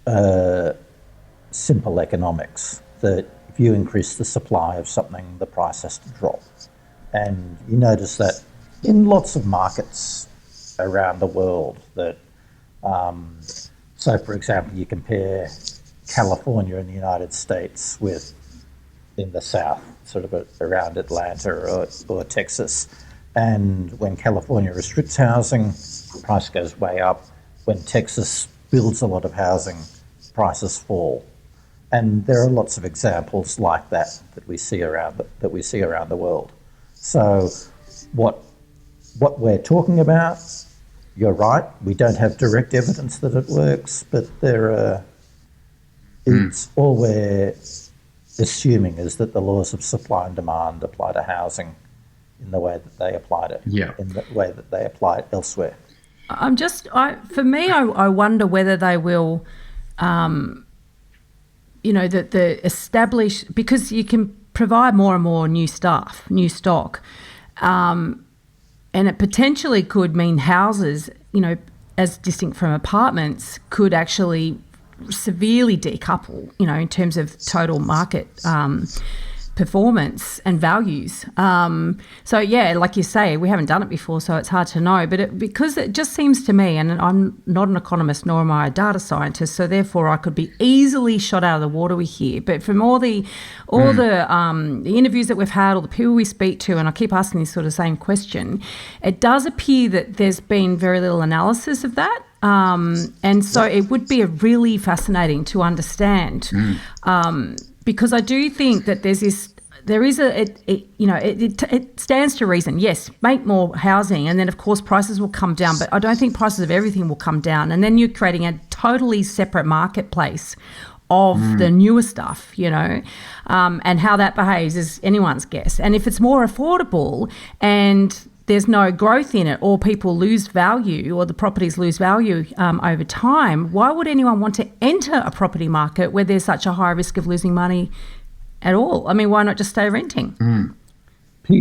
simple economics, that if you increase the supply of something, the price has to drop. And you notice that in lots of markets, around the world that, so for example, you compare California in the United States with in the South, sort of around Atlanta or Texas. And when California restricts housing, price goes way up. When Texas builds a lot of housing, prices fall. And there are lots of examples like that we see around the world. So what we're talking about, you're right, we don't have direct evidence that it works, but it's all we're assuming is that the laws of supply and demand apply to housing in the way that they applied it, in the way that they apply it elsewhere. I wonder whether they will, the establish, because you can provide more and more new stock, and it potentially could mean houses, as distinct from apartments, could actually severely decouple, in terms of total market performance and values. So yeah, like you say, we haven't done it before, so it's hard to know. But because it just seems to me, and I'm not an economist nor am I a data scientist, so therefore I could be easily shot out of the water with here. But from all the interviews that we've had, all the people we speak to, and I keep asking this sort of same question, it does appear that there's been very little analysis of that. And so it would be really fascinating to understand. Because I do think that it stands to reason. Yes, make more housing, and then of course prices will come down. But I don't think prices of everything will come down, and then you're creating a totally separate marketplace of the newer stuff, and how that behaves is anyone's guess. And if it's more affordable and there's no growth in it, or people lose value, or the properties lose value over time, why would anyone want to enter a property market where there's such a high risk of losing money at all? I mean, why not just stay renting? Do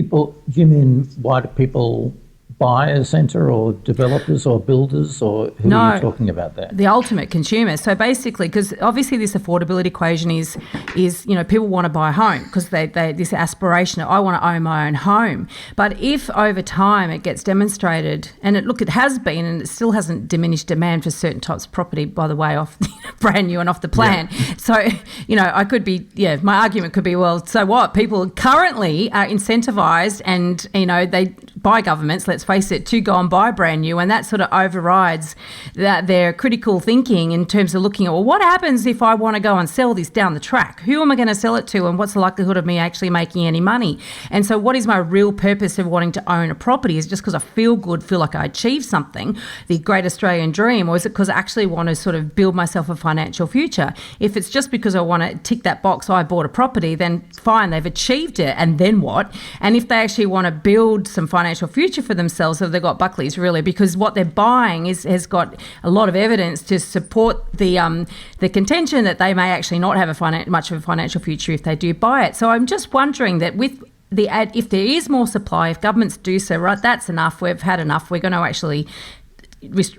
you mean why do people buyers enter, or developers or builders, or who are you talking about there? The ultimate consumer. So basically, because obviously this affordability equation is people want to buy a home because they this aspiration of, I want to own my own home. But if over time it gets demonstrated, and it has been, and it still hasn't diminished demand for certain types of property, by the way, off brand new and off the plan. Yeah. So, I could be, my argument could be, well, so what? People currently are incentivised and, they by governments, let's face it, to go and buy brand new, and that sort of overrides their critical thinking in terms of looking at, well, what happens if I want to go and sell this down the track? Who am I going to sell it to, and what's the likelihood of me actually making any money? And so what is my real purpose of wanting to own a property? Is it just because I feel like I achieved something, the great Australian dream, or is it because I actually want to sort of build myself a financial future? If it's just because I want to tick that box, I bought a property, then fine, they've achieved it, and then what? And if they actually want to build some financial future for themselves, have they got Buckley's really? Because what they're buying has got a lot of evidence to support the contention that they may actually not have much of a financial future if they do buy it. So I'm just wondering that with if there is more supply, if governments do say, right, that's enough, we've had enough, we're going to actually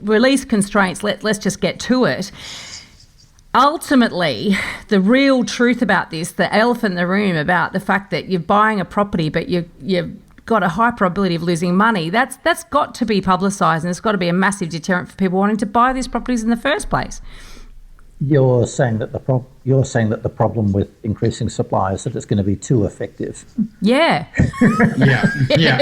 release constraints, let's just get to it. Ultimately, the real truth about this, the elephant in the room about the fact that you're buying a property but you've got a high probability of losing money, that's got to be publicised, and it's got to be a massive deterrent for people wanting to buy these properties in the first place. You're saying that the problem with increasing supply is that it's going to be too effective. Yeah.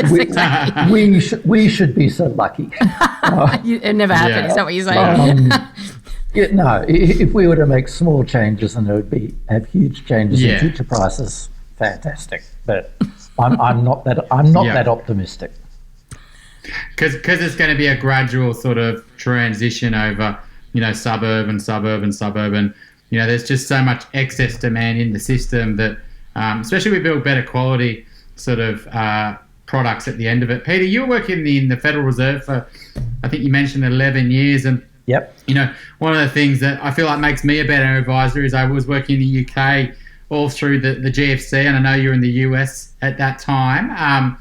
Exactly. We should be so lucky. It never happened. Is that what you're saying? No, if we were to make small changes and there would have huge changes in future prices, fantastic. But I'm not that optimistic. Because it's going to be a gradual sort of transition over, suburb. There's just so much excess demand in the system that, especially we build better quality sort of products at the end of it. Peter, you were working in the Federal Reserve for, I think you mentioned 11 years, and yep. One of the things that I feel like makes me a better advisor is I was working in the UK all through the GFC, and I know you're in the US at that time.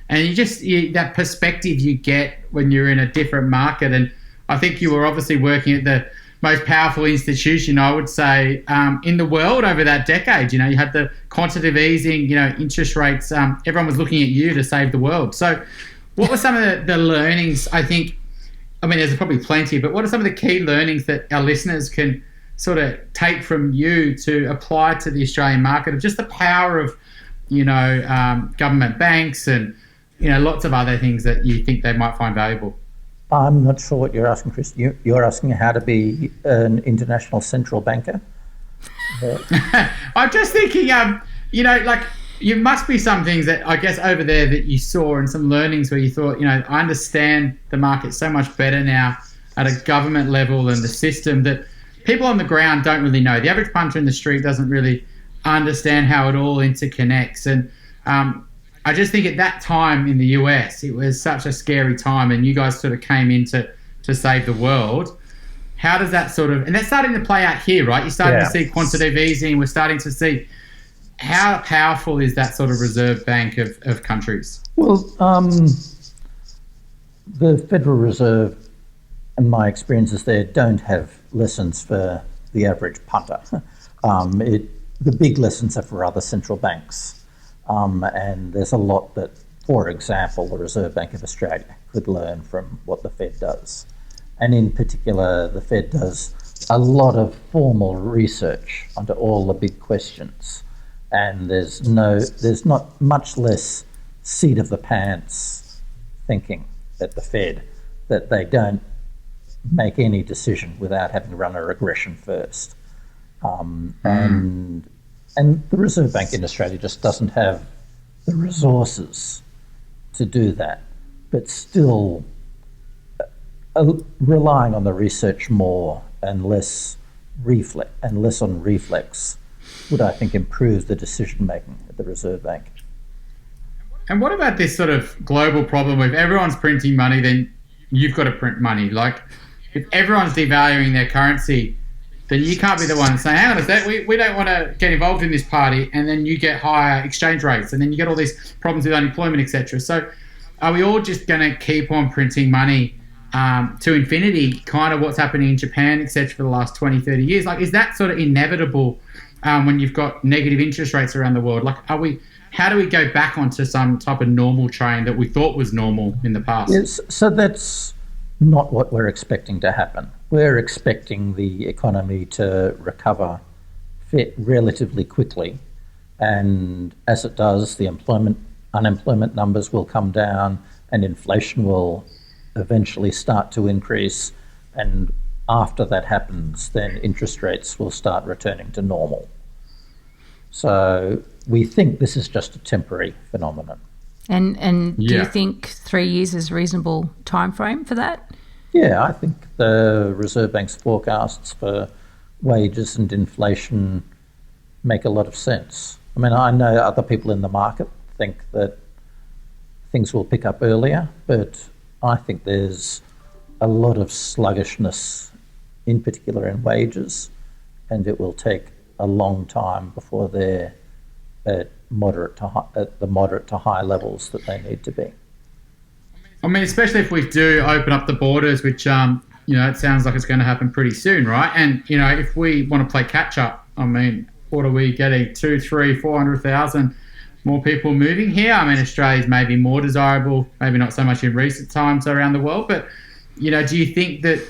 And that perspective you get when you're in a different market. And I think you were obviously working at the most powerful institution, I would say, in the world over that decade. You had the quantitative easing, interest rates. Everyone was looking at you to save the world. So what were some of the learnings, I think, there's probably plenty, but what are some of the key learnings that our listeners can sort of take from you to apply to the Australian market of just the power of, government banks and, lots of other things that you think they might find valuable? I'm not sure what you're asking, Chris. You're asking how to be an international central banker? I'm just thinking, you must be some things that I guess over there that you saw and some learnings where you thought, I understand the market so much better now at a government level and the system that people on the ground don't really know. The average punter in the street doesn't really understand how it all interconnects. And I just think at that time in the US, it was such a scary time and you guys sort of came in to save the world. How does that and that's starting to play out here, right? You're starting to see quantitative easing. We're starting to see how powerful is that sort of reserve bank of countries? Well, the Federal Reserve, and my experiences there, don't have lessons for the average punter. The big lessons are for other central banks. And there's a lot that, for example, the Reserve Bank of Australia could learn from what the Fed does. And in particular, the Fed does a lot of formal research onto all the big questions. And there's not much less seat of the pants thinking at the Fed, that they don't make any decision without having run a regression first. And the Reserve Bank in Australia just doesn't have the resources to do that, but still relying on the research more and less on reflex would, I think, improve the decision-making at the Reserve Bank. And what about this sort of global problem where if everyone's printing money, then you've got to print money? Like, if everyone's devaluing their currency, then you can't be the one saying, hang on a sec, we don't want to get involved in this party, and then you get higher exchange rates, and then you get all these problems with unemployment, etc. So are we all just going to keep on printing money to infinity, kind of what's happening in Japan, etc., for the last 20, 30 years? Like, is that sort of inevitable when you've got negative interest rates around the world? Like, how do we go back onto some type of normal train that we thought was normal in the past? Yes, so that's not what we're expecting to happen. We're expecting the economy to recover relatively quickly, and as it does, the unemployment numbers will come down and inflation will eventually start to increase, and after that happens, then interest rates will start returning to normal. So we think this is just a temporary phenomenon. And do you think 3 years is a reasonable time frame for that? Yeah, I think the Reserve Bank's forecasts for wages and inflation make a lot of sense. I mean, I know other people in the market think that things will pick up earlier, but I think there's a lot of sluggishness, in particular in wages, and it will take a long time before they're at the moderate to high levels that they need to be. I mean, especially if we do open up the borders, which it sounds like it's going to happen pretty soon, right? And if we want to play catch up, I mean, what are we getting? 200,000, 300,000, 400,000 more people moving here? I mean, Australia's maybe more desirable, maybe not so much in recent times around the world, but do you think that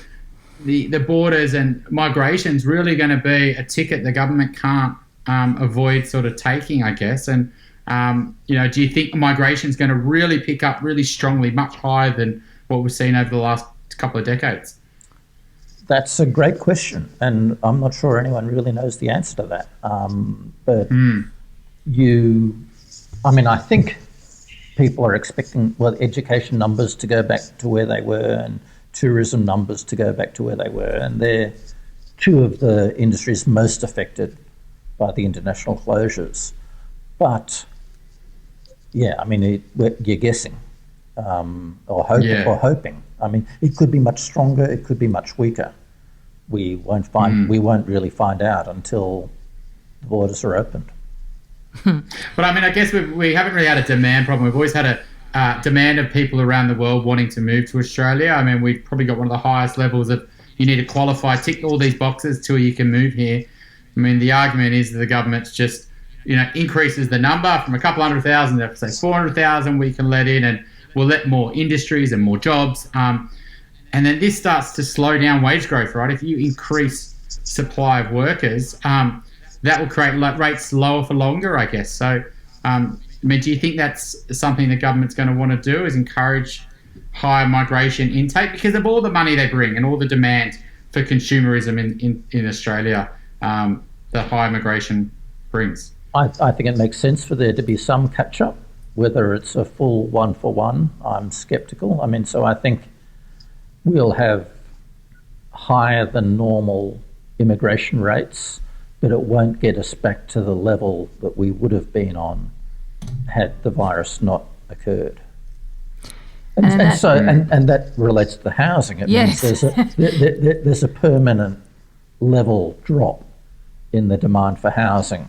the borders and migration's really going to be a ticket the government can't avoid sort of taking, I guess? And do you think migration's going to really pick up really strongly, much higher than what we've seen over the last couple of decades? That's a great question, and I'm not sure anyone really knows the answer to that. I think people are expecting, education numbers to go back to where they were and tourism numbers to go back to where they were, and they're two of the industries most affected by the international closures. But you're guessing or hoping. I mean, it could be much stronger, it could be much weaker. We won't really find out until the borders are opened. But I mean, I guess we haven't really had a demand problem. We've always had a demand of people around the world wanting to move to Australia. I mean, we've probably got one of the highest levels of you need to qualify, tick all these boxes till you can move here. I mean, the argument is that the government's just, increases the number from a couple 100,000 to say 400,000 we can let in, and we'll let more industries and more jobs. and then this starts to slow down wage growth, right? If you increase supply of workers, that will create rates lower for longer, I guess. So, do you think that's something the government's going to want to do, is encourage higher migration intake because of all the money they bring and all the demand for consumerism in Australia that higher migration brings? I think it makes sense for there to be some catch-up. Whether it's a full one-for-one, I'm sceptical. So I think we'll have higher than normal immigration rates, but it won't get us back to the level that we would have been on had the virus not occurred. And that relates to the housing. It Yes. means there's a permanent level drop in the demand for housing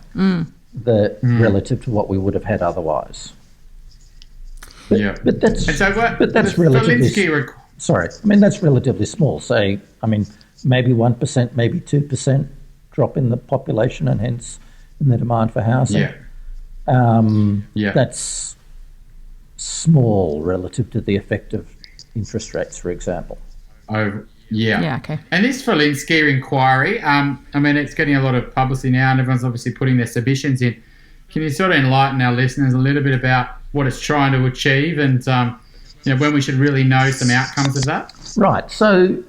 relative to what we would have had otherwise. But that's relatively. Sorry, that's relatively small. Say, maybe 1%, maybe 2% drop in the population, and hence in the demand for housing. That's small relative to the effect of interest rates, for example. Okay. And this Falinski Inquiry, it's getting a lot of publicity now, and everyone's obviously putting their submissions in. Can you sort of enlighten our listeners a little bit about what it's trying to achieve, and when we should really know some outcomes of that? Right. So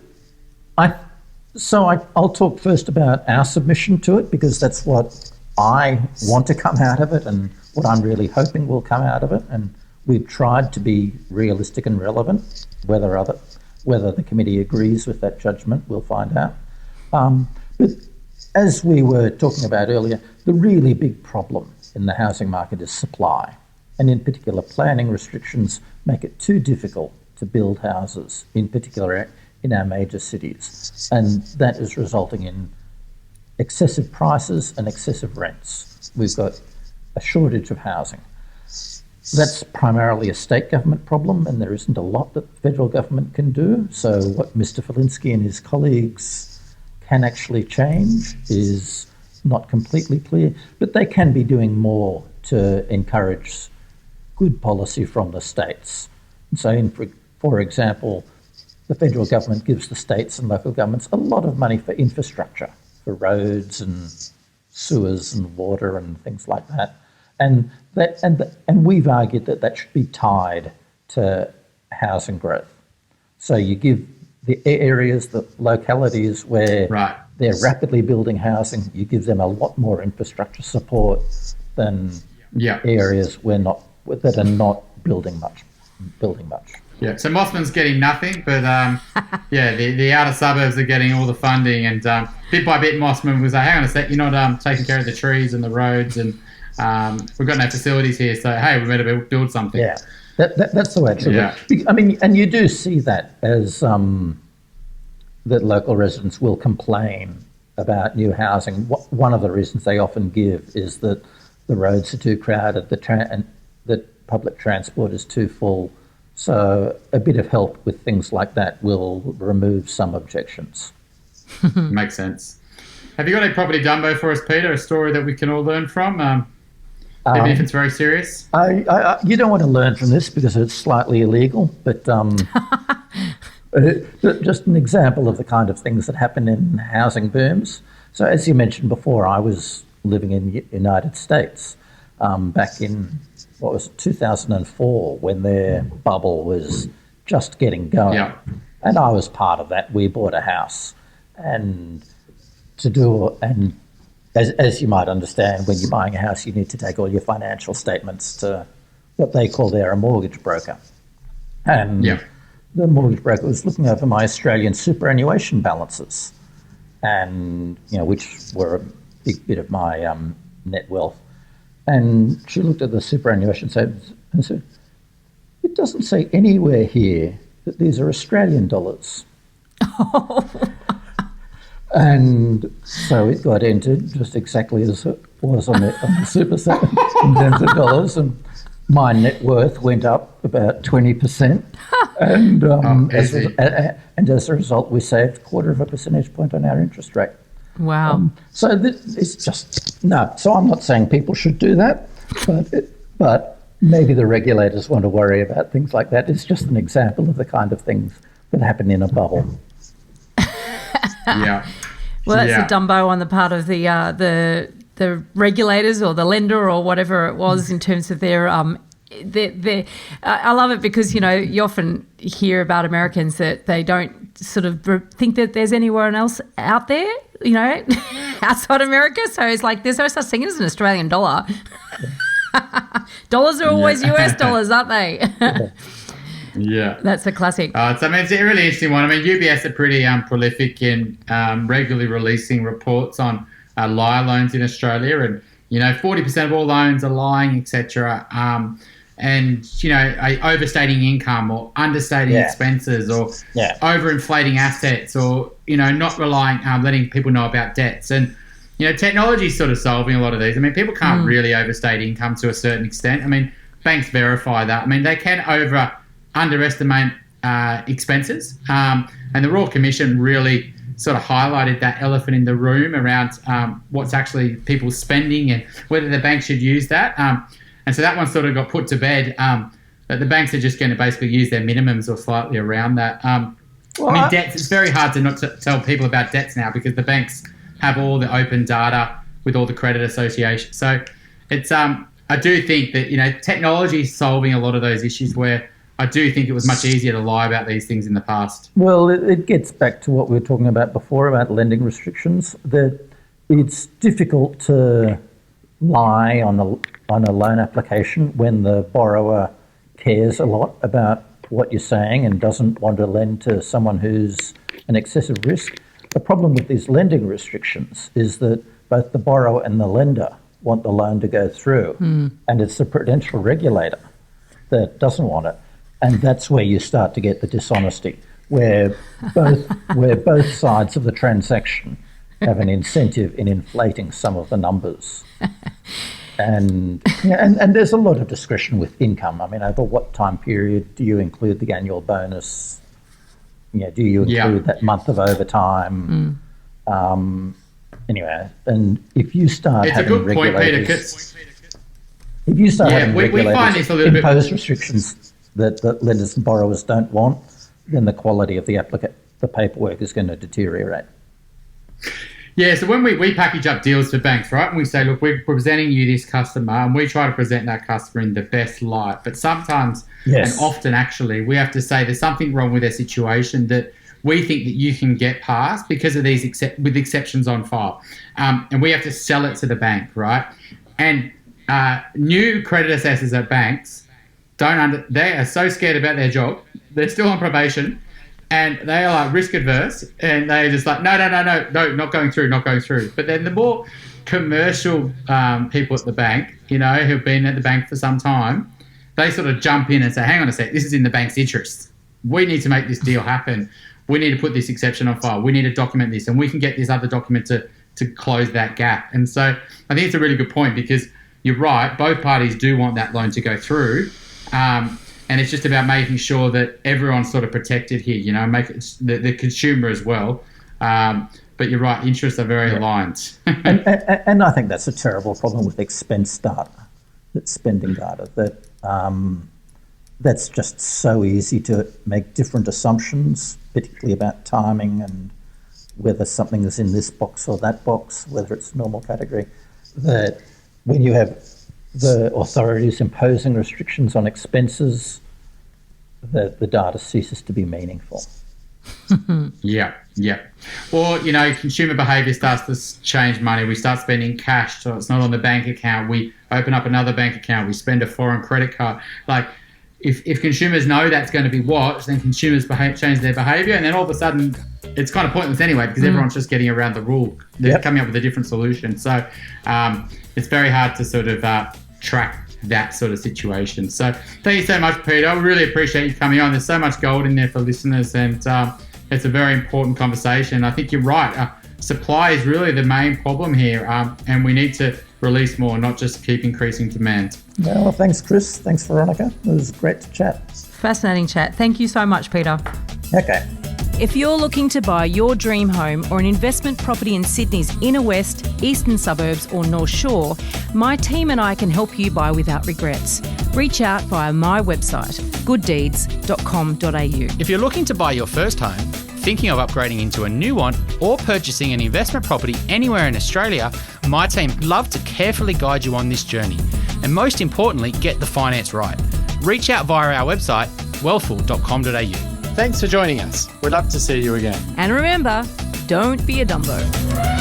I'll talk first about our submission to it, because that's what I want to come out of it and what I'm really hoping will come out of it. And we've tried to be realistic and relevant. Whether the committee agrees with that judgment, we'll find out. But as we were talking about earlier, the really big problem in the housing market is supply. And in particular, planning restrictions make it too difficult to build houses, in particular in our major cities. And that is resulting in excessive prices and excessive rents. We've got a shortage of housing. That's primarily a state government problem, and there isn't a lot that the federal government can do. So what Mr. Falinski and his colleagues can actually change is not completely clear, but they can be doing more to encourage good policy from the states. So, for example, the federal government gives the states and local governments a lot of money for infrastructure, for roads and sewers and water and things like that. And we've argued that should be tied to housing growth. So you give the areas, the localities where they're rapidly building housing, you give them a lot more infrastructure support than areas that are not building much. Yeah, so Mossman's getting nothing, but the outer suburbs are getting all the funding, and bit by bit Mossman was like, hang on a sec, you're not taking care of the trees and the roads, and we've got no facilities here, so hey, we better build something. Yeah, that's the way to look. And you do see that as that local residents will complain about new housing. One of the reasons they often give is that the roads are too crowded, and that public transport is too full. So a bit of help with things like that will remove some objections. Makes sense. Have you got a property dumbo for us, Peter? A story that we can all learn from, even if it's very serious? You don't want to learn from this because it's slightly illegal, but just an example of the kind of things that happen in housing booms. So as you mentioned before, I was living in the United States back in 2004, when their bubble was just getting going. Yeah. And I was part of that. We bought a house. And as you might understand, when you're buying a house, you need to take all your financial statements to what they call there a mortgage broker. And the mortgage broker was looking over my Australian superannuation balances, and which were a big bit of my net wealth. And she looked at the superannuation statements and said, "It doesn't say anywhere here that these are Australian dollars." And so it got entered just exactly as it was on the super statement in terms of dollars, and my net worth went up about 20%. And as a result, we saved 1/4 percentage point on our interest rate. Wow. So it's just, no. So I'm not saying people should do that, but maybe the regulators want to worry about things like that. It's just an example of the kind of things that happened in a bubble. Yeah. Well, that's a dumbo on the part of the regulators or the lender or whatever it was in terms of their I love it because, you know, you often hear about Americans that they don't sort of think that there's anyone else out there, you know, outside America. So it's like there's no such thing as an Australian dollar. Dollars are always US dollars, aren't they? Yeah. That's a classic. It's a really interesting one. I mean, UBS are pretty prolific in regularly releasing reports on liar loans in Australia. And, you know, 40% of all loans are lying, etc. And, you know, overstating income or understating expenses or overinflating assets or, you know, not letting people know about debts. And, you know, technology is sort of solving a lot of these. I mean, people can't really overstate income to a certain extent. I mean, banks verify that. I mean, they can underestimate expenses. And the Royal Commission really sort of highlighted that elephant in the room around what's actually people spending and whether the bank should use that. And so that one sort of got put to bed, that the banks are just going to basically use their minimums or slightly around that. I mean, debts, it's very hard to not tell people about debts now because the banks have all the open data with all the credit associations. So it's I do think that, you know, technology is solving a lot of those issues where I do think it was much easier to lie about these things in the past. Well, it gets back to what we were talking about before about lending restrictions, that it's difficult to lie on a loan application when the borrower cares a lot about what you're saying and doesn't want to lend to someone who's an excessive risk. The problem with these lending restrictions is that both the borrower and the lender want the loan to go through, and it's the prudential regulator that doesn't want it. And that's where you start to get the dishonesty, where both sides of the transaction have an incentive in inflating some of the numbers. And there's a lot of discretion with income. I mean, over what time period do you include the annual bonus? You know, do you include that month of overtime? Anyway, and if you start having regulators, if you start having regulators impose restrictions that lenders and borrowers don't want, then the quality of the paperwork is going to deteriorate. Yeah, so when we package up deals for banks, right, and we say, look, we're presenting you this customer, and we try to present that customer in the best light. But sometimes, and often actually, we have to say there's something wrong with their situation that we think that you can get past because of these with exceptions on file. And we have to sell it to the bank, right? And new credit assessors at banks they are so scared about their job. They're still on probation. And they are like risk adverse, and they're just like, no, not going through. But then the more commercial people at the bank, you know, who've been at the bank for some time, they sort of jump in and say, hang on a sec, this is in the bank's interest. We need to make this deal happen. We need to put this exception on file. We need to document this, and we can get this other document to close that gap. And so I think it's a really good point because you're right, both parties do want that loan to go through. And it's just about making sure that everyone's sort of protected here, you know, make it the consumer as well. But you're right, interests are very aligned. and I think that's a terrible problem with expense data, that's spending data, that's just so easy to make different assumptions, particularly about timing and whether something is in this box or that box, whether it's normal category, that when you have the authorities imposing restrictions on expenses, the data ceases to be meaningful. Yeah. Or, you know, consumer behaviour starts to change money. We start spending cash, so it's not on the bank account. We open up another bank account. We spend a foreign credit card. Like, if consumers know that's going to be watched, then consumers change their behaviour, and then all of a sudden it's kind of pointless anyway because everyone's just getting around the rule. They're coming up with a different solution. So it's very hard to sort of track that sort of situation. So thank you so much, Peter. I really appreciate you coming on. There's so much gold in there for listeners, and it's a very important conversation. I think you're right. Supply is really the main problem here, and we need to release more, not just keep increasing demand. Well, thanks, Chris. Thanks, Veronica. It was great to chat. Fascinating chat. Thank you so much, Peter. Okay. If you're looking to buy your dream home or an investment property in Sydney's inner west, eastern suburbs or North Shore, my team and I can help you buy without regrets. reach out via my website, gooddeeds.com.au. If you're looking to buy your first home, thinking of upgrading into a new one, or purchasing an investment property anywhere in Australia, my team love to carefully guide you on this journey. And most importantly, get the finance right. Reach out via our website, wealthful.com.au. Thanks for joining us. We'd love to see you again. And remember, don't be a dumbo.